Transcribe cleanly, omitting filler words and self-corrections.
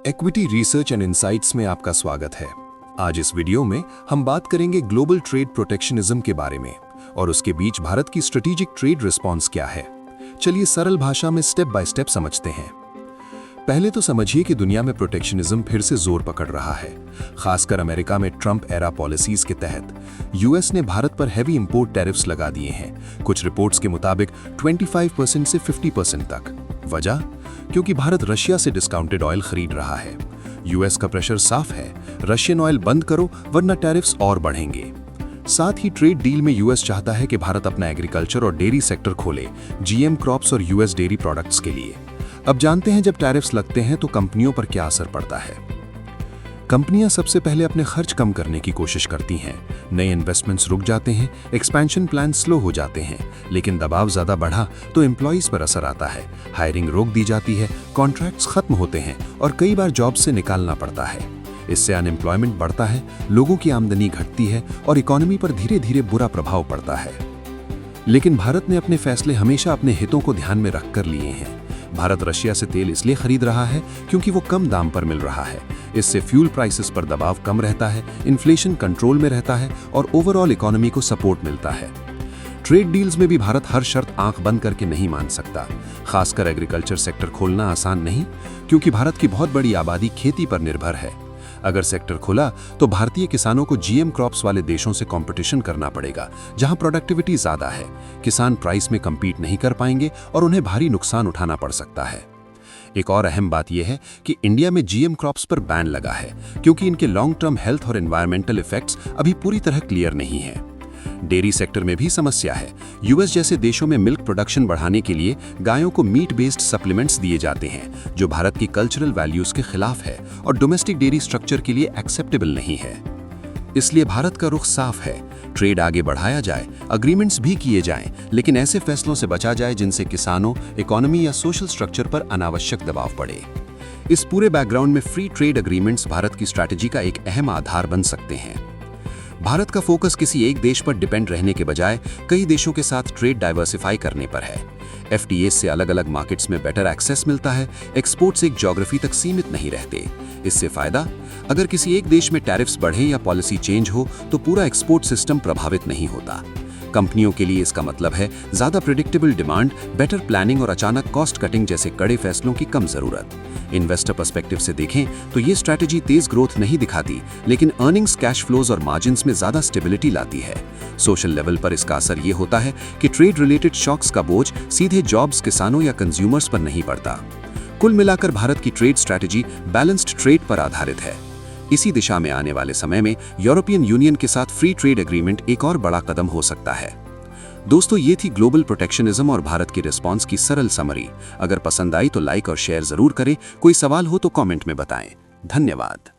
Equity research and insights में आपका स्वागत है। आज इस वीडियो में हम बात करेंगे ग्लोबल ट्रेड प्रोटेक्शनिज्म के बारे में और उसके बीच भारत की स्ट्रेटेजिक ट्रेड रिस्पॉन्स क्या है। चलिए सरल भाषा में स्टेप बाय स्टेप समझते हैं। पहले तो समझिए कि दुनिया में प्रोटेक्शनिज्म फिर से जोर पकड़ रहा है। खासकर अमेरिका में ट्रंप एरा पॉलिसीज के तहत यूएस ने भारत पर हैवी इंपोर्ट टैरिफ्स लगा दिए हैं, कुछ रिपोर्ट्स के मुताबिक 25% से 50% तक। वजह? क्योंकि भारत रशिया से डिस्काउंटेड ऑयल खरीद रहा है। यूएस का प्रेशर साफ है, रशियन ऑयल बंद करो वरना टैरिफ्स और बढ़ेंगे। साथ ही ट्रेड डील में यूएस चाहता है कि भारत अपना एग्रीकल्चर और डेयरी सेक्टर खोले, जीएम क्रॉप्स और यूएस डेयरी प्रोडक्ट्स के लिए। अब जानते हैं जब टैरिफ्स लगते हैं तो कंपनियों पर क्या असर पड़ता है। कंपनियां सबसे पहले अपने खर्च कम करने की कोशिश करती हैं, नए इन्वेस्टमेंट्स रुक जाते हैं, एक्सपेंशन प्लान स्लो हो जाते हैं। लेकिन दबाव ज़्यादा बढ़ा तो एम्प्लॉइज पर असर आता है, हायरिंग रोक दी जाती है, कॉन्ट्रैक्ट्स खत्म होते हैं और कई बार जॉब से निकालना पड़ता है। इससे अनएम्प्लॉयमेंट बढ़ता है, लोगों की आमदनी घटती है और इकोनॉमी पर धीरे धीरे बुरा प्रभाव पड़ता है। लेकिन भारत ने अपने फैसले हमेशा अपने हितों को ध्यान में रखकर लिए हैं। भारत रशिया से तेल इसलिए खरीद रहा है क्योंकि वो कम दाम पर मिल रहा है। इससे फ्यूल प्राइसेस पर दबाव कम रहता है, इन्फ्लेशन कंट्रोल में रहता है और ओवरऑल इकोनॉमी को सपोर्ट मिलता है। ट्रेड डील्स में भी भारत हर शर्त आंख बंद करके नहीं मान सकता। खासकर एग्रीकल्चर सेक्टर खोलना आसान नहीं, क्योंकि भारत की बहुत बड़ी आबादी खेती पर निर्भर है। अगर सेक्टर खुला तो भारतीय किसानों को जीएम क्रॉप्स वाले देशों से कंपटीशन करना पड़ेगा, जहां प्रोडक्टिविटी ज्यादा है। किसान प्राइस में compete नहीं कर पाएंगे और उन्हें भारी नुकसान उठाना पड़ सकता है। एक और अहम बात यह है कि इंडिया में जीएम क्रॉप्स पर बैन लगा है, क्योंकि इनके लॉन्ग टर्म हेल्थ और एनवायरमेंटल इफेक्ट्स अभी पूरी तरह क्लियर नहीं है। डेयरी सेक्टर में भी समस्या है। यूएस जैसे देशों में मिल्क प्रोडक्शन बढ़ाने के लिए गायों को मीट बेस्ड सप्लीमेंट्स दिए जाते हैं, जो भारत की कल्चरल वैल्यूज के खिलाफ है और डोमेस्टिक डेयरी स्ट्रक्चर के लिए एक्सेप्टेबल नहीं है। इसलिए भारत का रुख साफ है, ट्रेड आगे बढ़ाया जाए, अग्रीमेंट्स भी किए जाएं, लेकिन ऐसे फैसलों से बचा जाए जिनसे किसानों, इकोनॉमी या सोशल स्ट्रक्चर पर अनावश्यक दबाव पड़े। इस पूरे बैकग्राउंड में फ्री ट्रेड एग्रीमेंट्स भारत की स्ट्रैटेजी का एक अहम आधार बन सकते हैं। भारत का फोकस किसी एक देश पर डिपेंड रहने के बजाय कई देशों के साथ ट्रेड डाइवर्सिफाई करने पर है। एफटीए से अलग अलग मार्केट्स में बेटर एक्सेस मिलता है, एक्सपोर्ट्स एक ज्योग्राफी तक सीमित नहीं रहते। इससे फायदा? अगर किसी एक देश में टैरिफ्स बढ़े या पॉलिसी चेंज हो तो पूरा एक्सपोर्ट सिस्टम प्रभावित नहीं होता। कंपनियों के लिए इसका मतलब है ज्यादा प्रिडिक्टेबल डिमांड, बेटर प्लानिंग और अचानक कॉस्ट कटिंग जैसे कड़े फैसलों की कम जरूरत। इन्वेस्टर पर्सपेक्टिव से देखें तो ये स्ट्रैटेजी तेज ग्रोथ नहीं दिखाती, लेकिन अर्निंग्स, कैश फ्लोज और मार्जिन्स में ज्यादा स्टेबिलिटी लाती है। सोशल लेवल पर इसका असर ये होता है कि ट्रेड रिलेटेड शॉक्स का बोझ सीधे जॉब्स, किसानों या कंज्यूमर्स पर नहीं पड़ता। कुल मिलाकर भारत की ट्रेड स्ट्रैटेजी बैलेंस्ड ट्रेड पर आधारित है। इसी दिशा में आने वाले समय में यूरोपियन यूनियन के साथ फ्री ट्रेड एग्रीमेंट एक और बड़ा कदम हो सकता है। दोस्तों, ये थी ग्लोबल प्रोटेक्शनिज्म और भारत की रिस्पॉन्स की सरल समरी। अगर पसंद आई तो लाइक और शेयर जरूर करें। कोई सवाल हो तो कमेंट में बताएं। धन्यवाद।